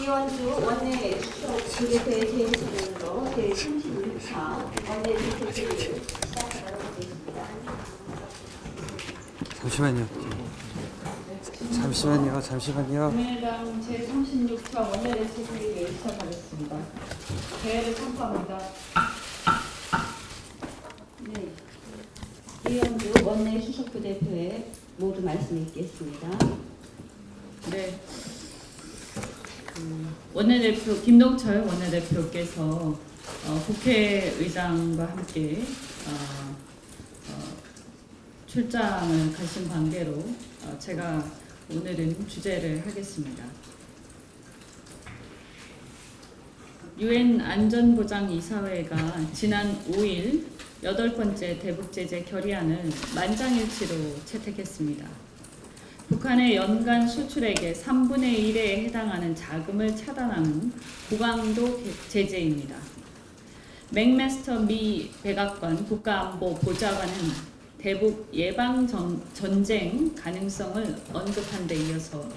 이원주 원내 수석부대표의 재임선언으로 제36차 원내 대표회의를 시작하도록 하겠습니다. 잠시만요. 국민의당 제36차 원내대책회의를 시작하겠습니다. 대회를 참고합니다. 네, 이원주 원내 수석부대표의 모두 말씀 있겠습니다. 네. 원내대표 김동철 원내대표께서 국회의장과 함께 출장을 가신 관계로 제가 오늘은 주재를 하겠습니다. 유엔 안전보장이사회가 지난 5일 8번째 대북제재 결의안을 만장일치로 채택했습니다. 북한의 연간 수출액의 3분의 1에 해당하는 자금을 차단하는 고강도 제재입니다. 맥메스터 미 백악관 국가안보보좌관은 대북 예방 전쟁 가능성을 언급한 데 이어서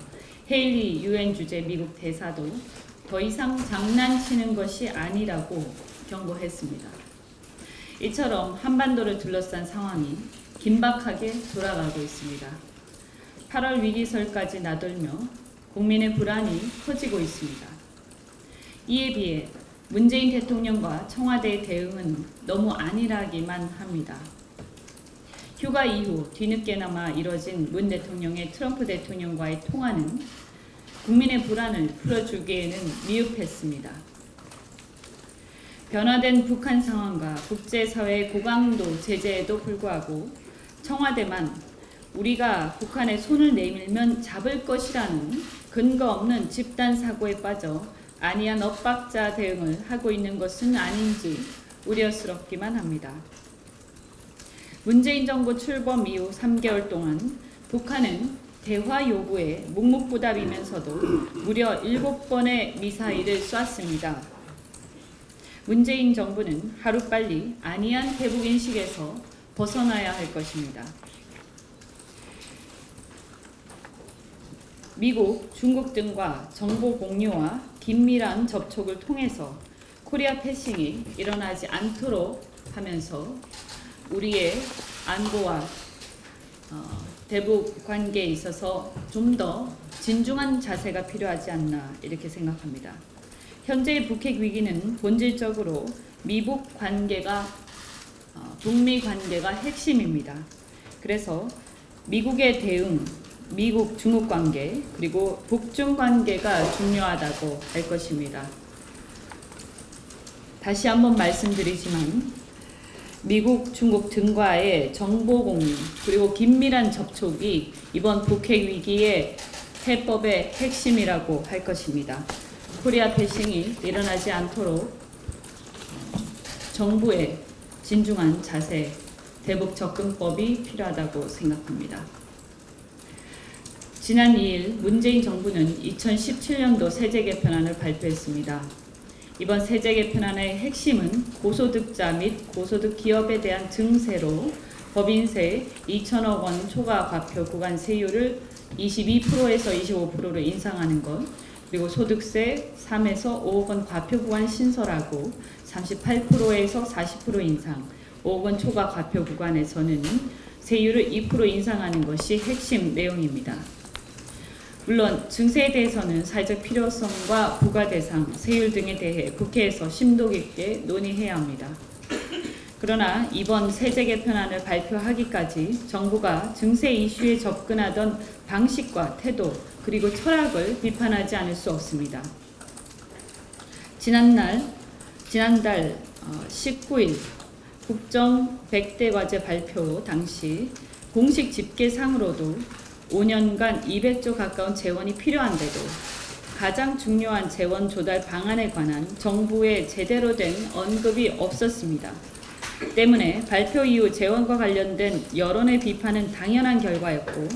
헤일리 유엔 주재 미국 대사도 더 이상 장난치는 것이 아니라고 경고했습니다. 이처럼 한반도를 둘러싼 상황이 긴박하게 돌아가고 있습니다. 8월 위기설까지 나돌며 국민의 불안이 커지고 있습니다. 이에 비해 문재인 대통령과 청와대의 대응은 너무 안일하기만 합니다. 휴가 이후 뒤늦게나마 이뤄진 문 대통령의 트럼프 대통령과의 통화는 국민의 불안을 풀어주기에는 미흡했습니다. 변화된 북한 상황과 국제사회의 고강도 제재에도 불구하고 청와대만 우리가 북한에 손을 내밀면 잡을 것이라는 근거 없는 집단 사고에 빠져 안이한 엇박자 대응을 하고 있는 것은 아닌지 우려스럽기만 합니다. 문재인 정부 출범 이후 3개월 동안 북한은 대화 요구에 묵묵부답이면서도 무려 7번의 미사일을 쐈습니다. 문재인 정부는 하루빨리 안이한 대북 인식에서 벗어나야 할 것입니다. 미국, 중국 등과 정보 공유와 긴밀한 접촉을 통해서 코리아 패싱이 일어나지 않도록 하면서 우리의 안보와 대북 관계에 있어서 좀 더 진중한 자세가 필요하지 않나 이렇게 생각합니다. 현재의 북핵 위기는 본질적으로 미북 관계가 북미 관계가 핵심입니다. 그래서 미국의 대응, 미국 중국 관계 그리고 북중 관계가 중요하다고 할 것입니다. 다시 한번 말씀드리지만 미국 중국 등과의 정보 공유 그리고 긴밀한 접촉이 이번 북핵 위기의 해법의 핵심이라고 할 것입니다. 코리아 패싱이 일어나지 않도록 정부의 진중한 자세, 대북 접근법이 필요하다고 생각합니다. 지난 2일 문재인 정부는 2017년도 세제 개편안을 발표했습니다. 이번 세제 개편안의 핵심은 고소득자 및 고소득 기업에 대한 증세로 법인세 2천억 원 초과 과표 구간 세율을 22%에서 25%로 인상하는 것, 그리고 소득세 3에서 5억 원 과표 구간 신설하고 38%에서 40% 인상, 5억 원 초과 과표 구간에서는 세율을 2% 인상하는 것이 핵심 내용입니다. 물론 증세에 대해서는 사회적 필요성과 부과 대상, 세율 등에 대해 국회에서 심도 깊게 논의해야 합니다. 그러나 이번 세제 개편안을 발표하기까지 정부가 증세 이슈에 접근하던 방식과 태도 그리고 철학을 비판하지 않을 수 없습니다. 지난달 19일 국정 100대 과제 발표 당시 공식 집계상으로도 5년간 200조 가까운 재원이 필요한데도 가장 중요한 재원 조달 방안에 관한 정부의 제대로 된 언급이 없었습니다. 때문에 발표 이후 재원과 관련된 여론의 비판은 당연한 결과였고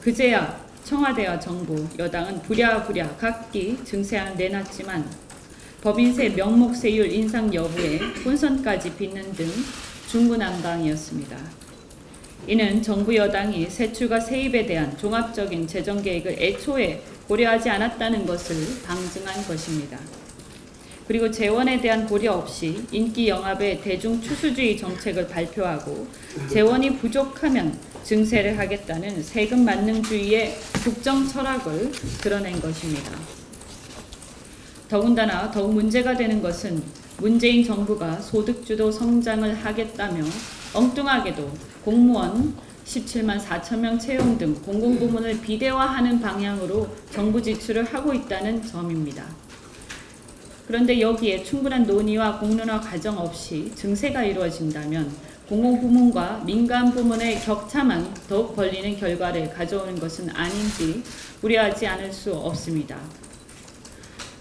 그제야 청와대와 정부, 여당은 부랴부랴 각기 증세안을 내놨지만 법인세 명목세율 인상 여부에 혼선까지 빚는 등 중구난방이었습니다. 이는 정부 여당이 세출과 세입에 대한 종합적인 재정계획을 애초에 고려하지 않았다는 것을 방증한 것입니다. 그리고 재원에 대한 고려 없이 인기 영합의 대중 추수주의 정책을 발표하고 재원이 부족하면 증세를 하겠다는 세금 만능주의의 국정 철학을 드러낸 것입니다. 더군다나 더욱 문제가 되는 것은 문재인 정부가 소득주도 성장을 하겠다며 엉뚱하게도 공무원 17만 4천 명 채용 등 공공부문을 비대화하는 방향으로 정부 지출을 하고 있다는 점입니다. 그런데 여기에 충분한 논의와 공론화 과정 없이 증세가 이루어진다면 공공부문과 민간부문의 격차만 더욱 벌리는 결과를 가져오는 것은 아닌지 우려하지 않을 수 없습니다.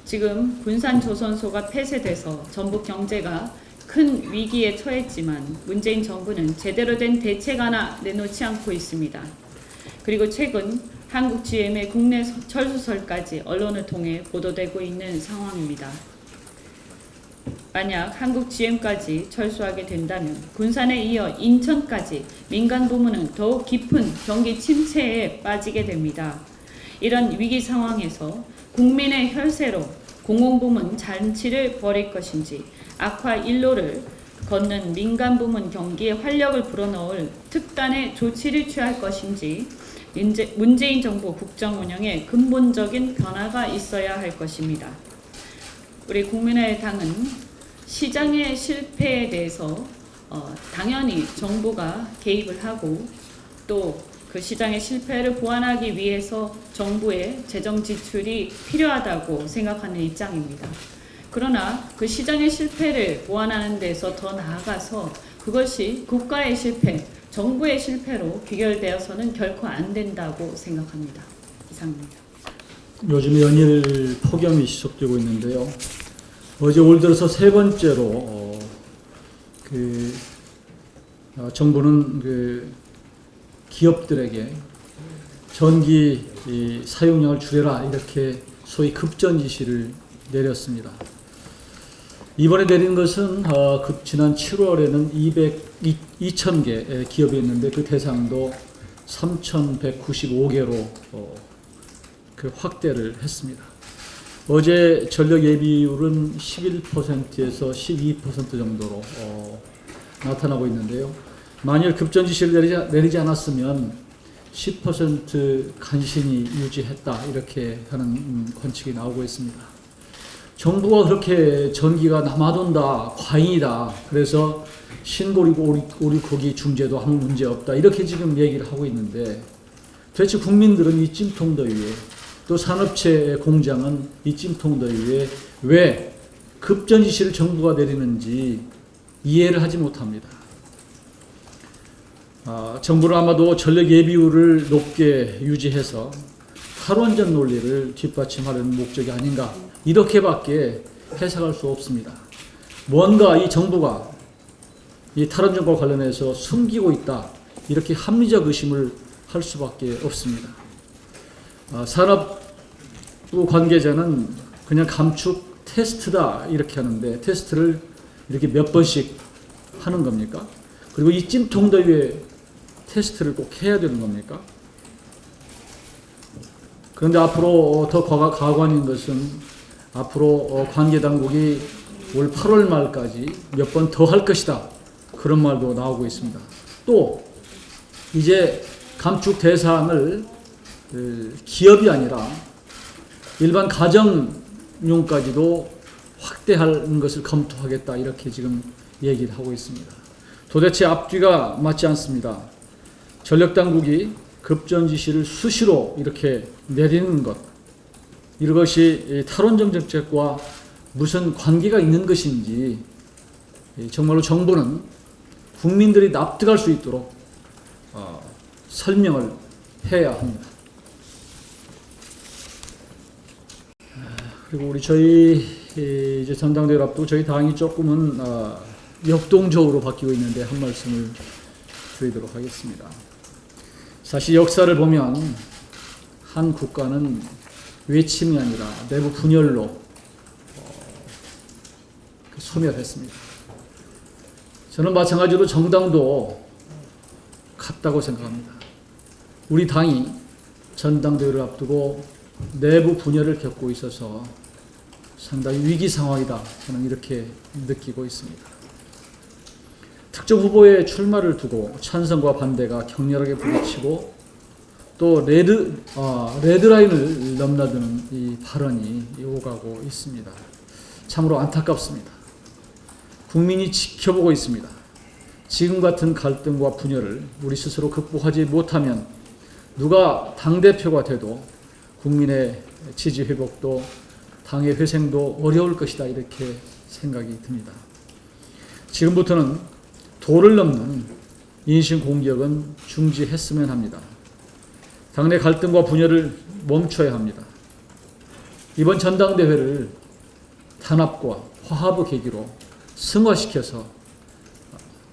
지금 군산조선소가 폐쇄돼서 전북 경제가 큰 위기에 처했지만 문재인 정부는 제대로 된 대책 하나 내놓지 않고 있습니다. 그리고 최근 한국 GM의 국내 철수설까지 언론을 통해 보도되고 있는 상황입니다. 만약 한국 GM까지 철수하게 된다면 군산에 이어 인천까지 민간 부문은 더욱 깊은 경기 침체에 빠지게 됩니다. 이런 위기 상황에서 국민의 혈세로 공공부문 잔치를 벌일 것인지 악화 일로를 걷는 민간부문 경기에 활력을 불어넣을 특단의 조치를 취할 것인지 문재인 정부 국정 운영에 근본적인 변화가 있어야 할 것입니다. 우리 국민의당은 시장의 실패에 대해서 당연히 정부가 개입을 하고 또 그 시장의 실패를 보완하기 위해서 정부의 재정 지출이 필요하다고 생각하는 입장입니다. 그러나 그 시장의 실패를 보완하는 데서 더 나아가서 그것이 국가의 실패, 정부의 실패로 귀결되어서는 결코 안 된다고 생각합니다. 이상입니다. 요즘 연일 폭염이 지속되고 있는데요. 어제 올 들어서 세 번째로 정부는 기업들에게 전기 사용량을 줄여라 이렇게 소위 급전 지시를 내렸습니다. 이번에 내린 것은 지난 7월에는 2,000개 기업이 있는데 그 대상도 3,195개로 확대를 했습니다. 어제 전력 예비율은 11%에서 12% 정도로 나타나고 있는데요. 만일 급전 지시를 내리지 않았으면 10% 간신히 유지했다 이렇게 하는 관측이 나오고 있습니다. 정부가 그렇게 전기가 남아돈다, 과잉이다. 그래서 신고리고 오리고기 중재도 아무 문제 없다. 이렇게 지금 얘기를 하고 있는데 도대체 국민들은 이 찜통더위에 또 산업체 공장은 이 찜통더위에 왜 급전 지시를 정부가 내리는지 이해를 하지 못합니다. 정부는 아마도 전력 예비율을 높게 유지해서 탈원전 논리를 뒷받침하려는 목적이 아닌가 이렇게밖에 해석할 수 없습니다. 뭔가 이 정부가 이 탈원전과 관련해서 숨기고 있다 이렇게 합리적 의심을 할 수밖에 없습니다. 산업부 관계자는 그냥 감축 테스트다 이렇게 하는데 테스트를 이렇게 몇 번씩 하는 겁니까? 그리고 이 찜통더위에 테스트를 꼭 해야 되는 겁니까? 그런데 앞으로 더 가관인 것은 앞으로 관계당국이 올 8월 말까지 몇 번 더 할 것이다. 그런 말도 나오고 있습니다. 또 이제 감축 대상을 기업이 아니라 일반 가정용까지도 확대하는 것을 검토하겠다. 이렇게 지금 얘기를 하고 있습니다. 도대체 앞뒤가 맞지 않습니다. 전력당국이 급전 지시를 수시로 이렇게 내리는 것, 이것이 탈원전 정책과 무슨 관계가 있는 것인지 정말로 정부는 국민들이 납득할 수 있도록 설명을 해야 합니다. 그리고 저희 이제 전당대회를 앞두고 저희 당이 조금은 역동적으로 바뀌고 있는데 한 말씀을 드리도록 하겠습니다. 사실 역사를 보면 한 국가는 외침이 아니라 내부 분열로 소멸했습니다. 저는 마찬가지로 정당도 같다고 생각합니다. 우리 당이 전당대회를 앞두고 내부 분열을 겪고 있어서 상당히 위기 상황이다. 저는 이렇게 느끼고 있습니다. 특정 후보의 출마를 두고 찬성과 반대가 격렬하게 부딪히고 또 레드라인을 넘나드는 이 발언이 오가고 있습니다. 참으로 안타깝습니다. 국민이 지켜보고 있습니다. 지금 같은 갈등과 분열을 우리 스스로 극복하지 못하면 누가 당대표가 돼도 국민의 지지 회복도 당의 회생도 어려울 것이다, 이렇게 생각이 듭니다. 지금부터는 도를 넘는 인신공격은 중지했으면 합니다. 당내 갈등과 분열을 멈춰야 합니다. 이번 전당대회를 단합과 화합의 계기로 승화시켜서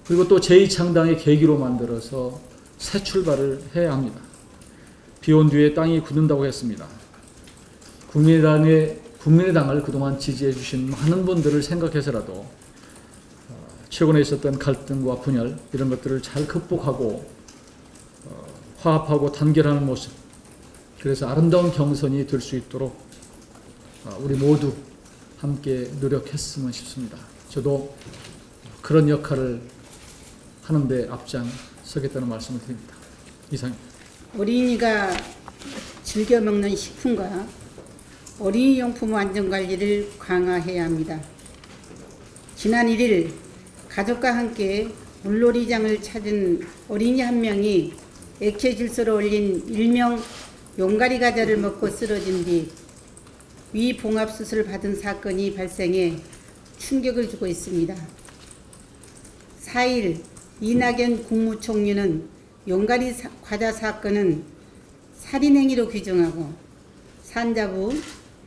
그리고 또 제2창당의 계기로 만들어서 새 출발을 해야 합니다. 비온 뒤에 땅이 굳는다고 했습니다. 국민의당을 그동안 지지해 주신 많은 분들을 생각해서라도 최근에 있었던 갈등과 분열 이런 것들을 잘 극복하고 화합하고 단결하는 모습, 그래서 아름다운 경선이 될 수 있도록 우리 모두 함께 노력했으면 싶습니다. 저도 그런 역할을 하는데 앞장서겠다는 말씀을 드립니다. 이상입니다. 어린이가 즐겨 먹는 식품과 어린이용품 안전관리를 강화해야 합니다. 지난 1일 가족과 함께 물놀이장을 찾은 어린이 한 명이 액체 질소를 올린 일명 용가리 과자를 먹고 쓰러진 뒤 위봉합수술을 받은 사건이 발생해 충격을 주고 있습니다. 4일 이낙연 국무총리는 용가리 과자 사건은 살인행위로 규정하고 산자부,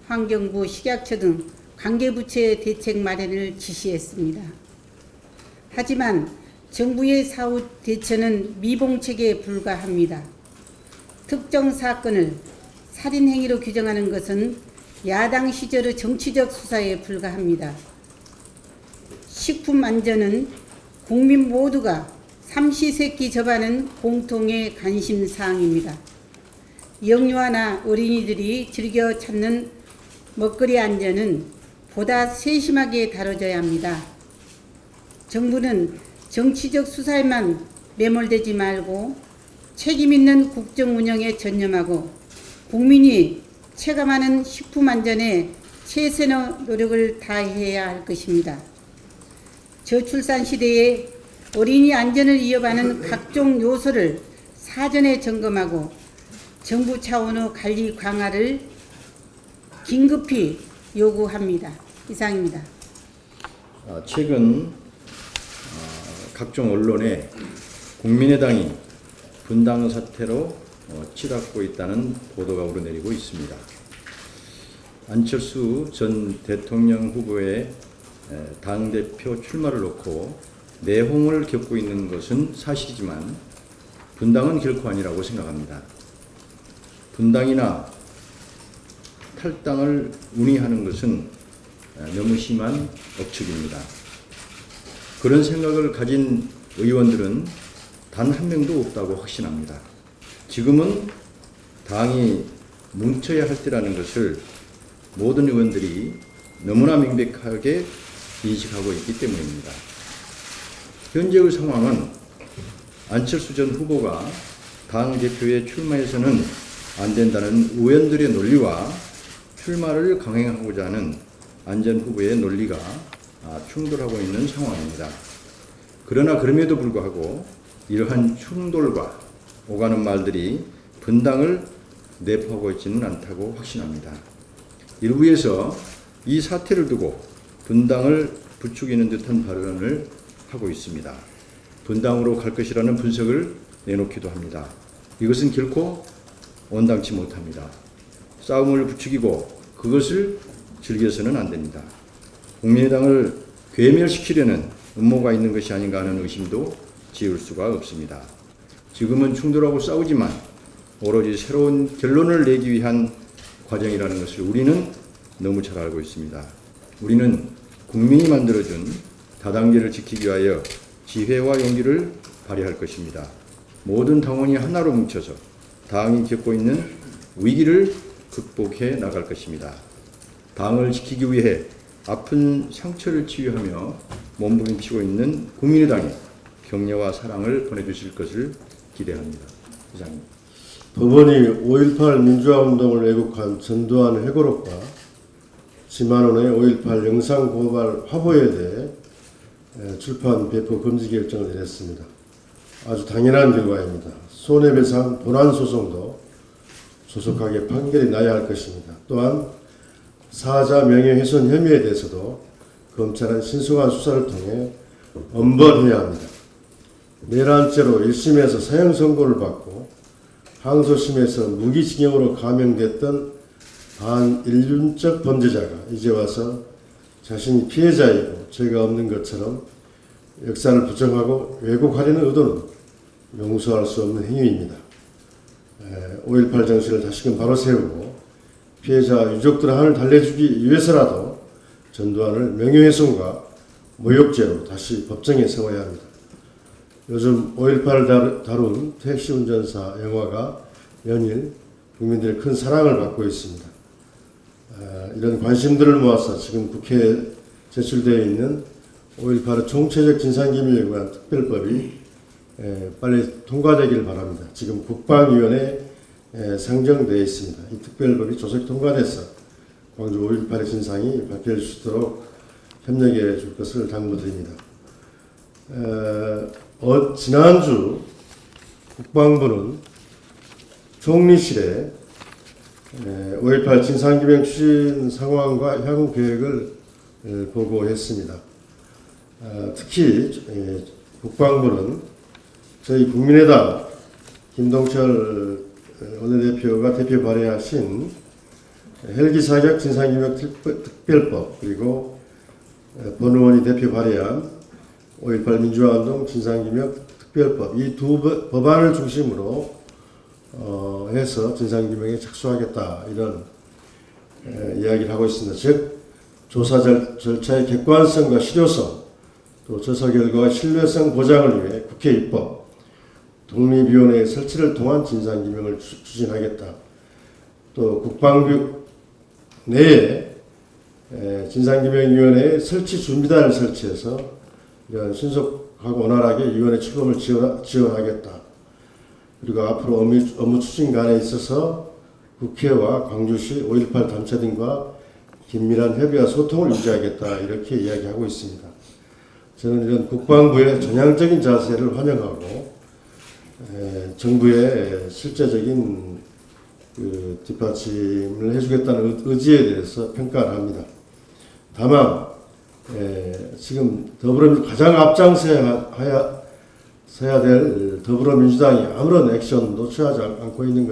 환경부, 식약처 등 관계부처의 대책 마련을 지시했습니다. 하지만 정부의 사후 대처는 미봉책에 불과합니다. 특정 사건을 살인행위로 규정하는 것은 야당 시절의 정치적 수사에 불과합니다. 식품 안전은 국민 모두가 삼시세끼 접하는 공통의 관심사항입니다. 영유아나 어린이들이 즐겨 찾는 먹거리 안전은 보다 세심하게 다뤄져야 합니다. 정부는 정치적 수사에만 매몰되지 말고 책임 있는 국정 운영에 전념하고 국민이 체감하는 식품 안전에 최선의 노력을 다해야 할 것입니다. 저출산 시대에 어린이 안전을 이어가는 각종 요소를 사전에 점검하고 정부 차원의 관리 강화를 긴급히 요구합니다. 이상입니다. 최근 각종 언론에 국민의당이 분당 사태로 치닫고 있다는 보도가 오르내리고 있습니다. 안철수 전 대통령 후보의 당대표 출마를 놓고 내홍을 겪고 있는 것은 사실이지만 분당은 결코 아니라고 생각합니다. 분당이나 탈당을 운이하는 것은 너무 심한 억측입니다. 그런 생각을 가진 의원들은 단 한 명도 없다고 확신합니다. 지금은 당이 뭉쳐야 할 때라는 것을 모든 의원들이 너무나 명백하게 인식하고 있기 때문입니다. 현재의 상황은 안철수 전 후보가 당대표에 출마해서는 안 된다는 의원들의 논리와 출마를 강행하고자 하는 안 전 후보의 논리가 충돌하고 있는 상황입니다. 그러나 그럼에도 불구하고 이러한 충돌과 오가는 말들이 분당을 내포하고 있지는 않다고 확신합니다. 일부에서 이 사태를 두고 분당을 부추기는 듯한 발언을 하고 있습니다. 분당으로 갈 것이라는 분석을 내놓기도 합니다. 이것은 결코 온당치 못합니다. 싸움을 부추기고 그것을 즐겨서는 안 됩니다. 국민의당을 괴멸시키려는 음모가 있는 것이 아닌가 하는 의심도 지울 수가 없습니다. 지금은 충돌하고 싸우지만 오로지 새로운 결론을 내기 위한 과정이라는 것을 우리는 너무 잘 알고 있습니다. 우리는 국민이 만들어준 다단계를 지키기 위하여 지혜와 용기를 발휘할 것입니다. 모든 당원이 하나로 뭉쳐서 당이 겪고 있는 위기를 극복해 나갈 것입니다. 당을 지키기 위해 아픈 상처를 치유하며 몸부림치고 있는 국민의당에 격려와 사랑을 보내주실 것을 기대합니다. 이상입니다. 법원이 5.18 민주화운동을 왜곡한 전두환 회고록과 지만원의 5.18 영상 고발 화보에 대해 출판 배포 금지 결정을 내렸습니다. 아주 당연한 결과입니다. 손해배상 본안 소송도 조속하게 판결이 나야 할 것입니다. 또한 사자 명예훼손 혐의에 대해서도 검찰은 신속한 수사를 통해 엄벌해야 합니다. 내란죄로 1심에서 사형 선고를 받고 항소심에서 무기징역으로 감형됐던 반인륜적 범죄자가 이제 와서 자신이 피해자이고 죄가 없는 것처럼 역사를 부정하고 왜곡하려는 의도는 용서할 수 없는 행위입니다. 5.18 정신을 다시금 바로 세우고 피해자 유족들의 한을 달래주기 위해서라도 전두환을 명예훼손과 모욕죄로 다시 법정에 세워야 합니다. 요즘 5.18을 다룬 택시운전사 영화가 연일 국민들의 큰 사랑을 받고 있습니다. 이런 관심들을 모아서 지금 국회에 제출되어 있는 5.18의 총체적 진상규명에 관한 특별법이 빨리 통과되기를 바랍니다. 지금 국방위원회에 상정되어 있습니다. 이 특별법이 조속 통과돼서 광주 5.18의 진상이 밝혀질 수 있도록 협력해 줄 것을 당부드립니다. 지난주 국방부는 총리실에 5.18 진상규명 추진 상황과 향후 계획을 보고했습니다. 특히 국방부는 저희 국민의당 김동철 원내대표가 대표 발의하신 헬기 사격 진상규명 특별법 그리고 본 의원이 대표 발의한 5.18 민주화운동 진상규명 특별법 이 두 법안을 중심으로 해서 진상규명에 착수하겠다 이런 이야기를 하고 있습니다. 즉 조사 절차의 객관성과 실효성 또 조사 결과의 신뢰성 보장을 위해 국회 입법 독립위원회의 설치를 통한 진상규명을 추진하겠다. 또 국방부 내에 진상규명위원회의 설치 준비단을 설치해서 이런 신속하고 원활하게 위원회 출범을 지원하겠다. 그리고 앞으로 업무 추진간에 있어서 국회와 광주시 5.18 단체 등과 긴밀한 협의와 소통을 유지하겠다. 이렇게 이야기하고 있습니다. 저는 이런 국방부의 전향적인 자세를 환영하고 정부의 실제적인 뒷받침을 해주겠다는 의지에 대해서 평가를 합니다. 다만 지금 가장 앞장서야 될 더불어민주당이 아무런 액션도 취하지 않고 있는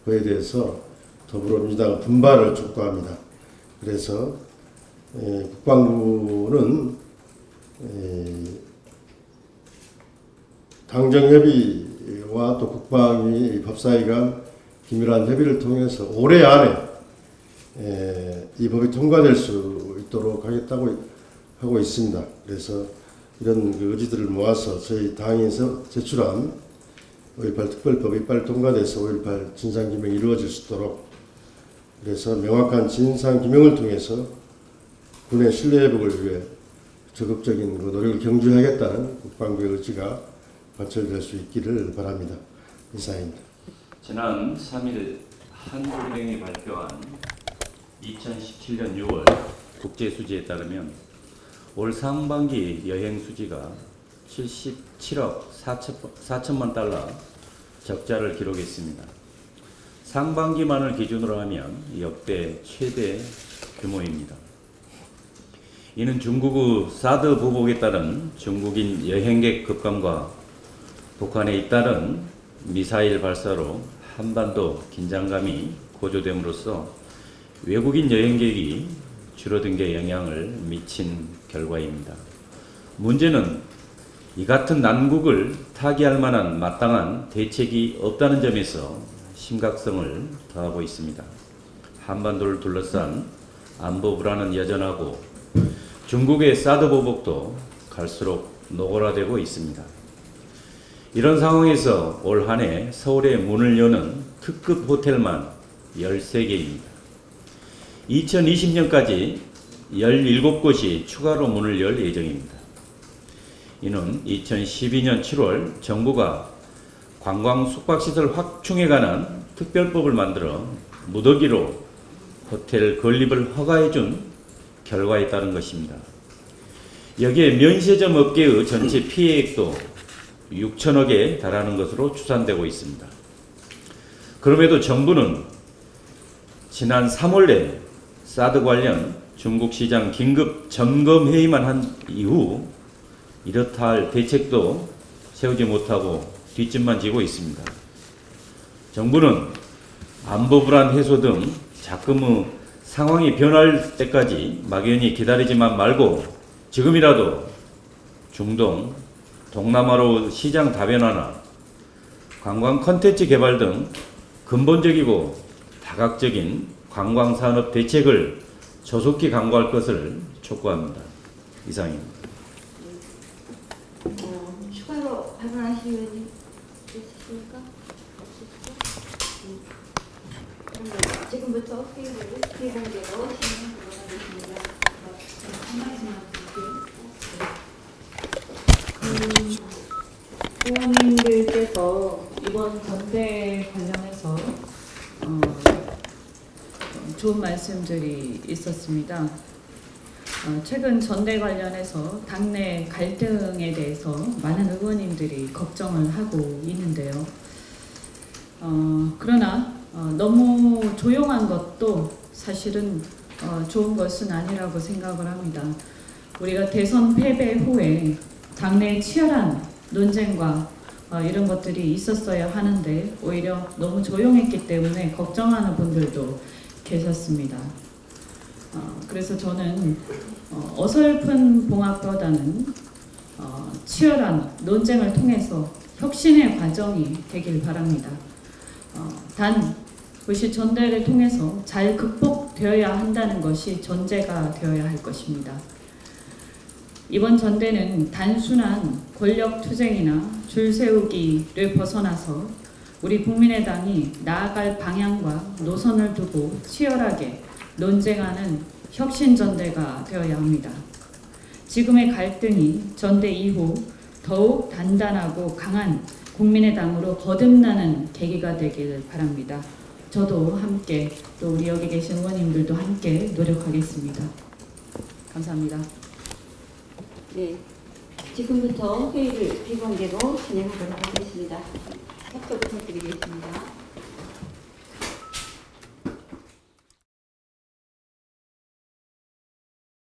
거에 대해서 더불어민주당은 분발을 촉구합니다. 그래서 국방부는 당정협의와 또 국방위 법사위 간 긴밀한 협의를 통해서 올해 안에 이 법이 통과될 수 있도록 하겠다고 하고 있습니다. 그래서 이런 의지들을 모아서 저희 당에서 제출한 5.18 특별법이 빨리 통과돼서 5.18 진상규명이 이루어질 수 있도록 그래서 명확한 진상규명을 통해서 군의 신뢰회복을 위해 적극적인 노력을 경주하겠다는 국방부의 의지가 관철될 수 있기를 바랍니다. 이상입니다. 지난 3일 한국은행이 발표한 2017년 6월 국제수지에 따르면 올 상반기 여행 수지가 77억 4천만 달러 적자를 기록했습니다. 상반기만을 기준으로 하면 역대 최대 규모입니다. 이는 중국의 사드 보복에 따른 중국인 여행객 급감과 북한에 잇따른 미사일 발사로 한반도 긴장감이 고조됨으로써 외국인 여행객이 줄어든 게 영향을 미친 결과입니다. 문제는 이 같은 난국을 타개할 만한 마땅한 대책이 없다는 점에서 심각성을 더하고 있습니다. 한반도를 둘러싼 안보 불안은 여전하고 중국의 사드 보복도 갈수록 노골화되고 있습니다. 이런 상황에서 올 한 해 서울에 문을 여는 특급 호텔만 13개입니다. 2020년까지 17곳이 추가로 문을 열 예정입니다. 이는 2012년 7월 정부가 관광 숙박시설 확충에 관한 특별법을 만들어 무더기로 호텔 건립을 허가해준 결과에 따른 것입니다. 여기에 면세점 업계의 전체 피해액도 6천억에 달하는 것으로 추산되고 있습니다. 그럼에도 정부는 지난 3월에 사드 관련 중국 시장 긴급 점검 회의만 한 이후 이렇다 할 대책도 세우지 못하고 뒷짐만 지고 있습니다. 정부는 안보 불안 해소 등 자금의 상황이 변할 때까지 막연히 기다리지만 말고 지금이라도 중동, 동남아로 시장 다변화나 관광 콘텐츠 개발 등 근본적이고 다각적인 관광산업 대책을 조속히 강구할 것을 촉구합니다. 이상입니다. 추가로 발언하실 의원님 있으십니까? 그러면 지금부터 회의를 비공개로 진행하도록 하겠습니다. 의원님들께서 이번 전대 관련해서 좋은 말씀들이 있었습니다. 최근 전대 관련해서 당내 갈등에 대해서 많은 의원님들이 걱정을 하고 있는데요. 그러나 너무 조용한 것도 사실은 좋은 것은 아니라고 생각을 합니다. 우리가 대선 패배 후에 당내 치열한 논쟁과 이런 것들이 있었어야 하는데 오히려 너무 조용했기 때문에 걱정하는 분들도 계셨습니다. 그래서 저는 어설픈 봉합보다는 치열한 논쟁을 통해서 혁신의 과정이 되길 바랍니다. 단 그것이 전대를 통해서 잘 극복되어야 한다는 것이 전제가 되어야 할 것입니다. 이번 전대는 단순한 권력 투쟁이나 줄 세우기를 벗어나서 우리 국민의당이 나아갈 방향과 노선을 두고 치열하게 논쟁하는 혁신전대가 되어야 합니다. 지금의 갈등이 전대 이후 더욱 단단하고 강한 국민의당으로 거듭나는 계기가 되길 바랍니다. 저도 함께 또 우리 여기 계신 의원님들도 함께 노력하겠습니다. 감사합니다. 네, 지금부터 회의를 비공개로 진행하도록 하겠습니다. 협조 부탁드리겠습니다.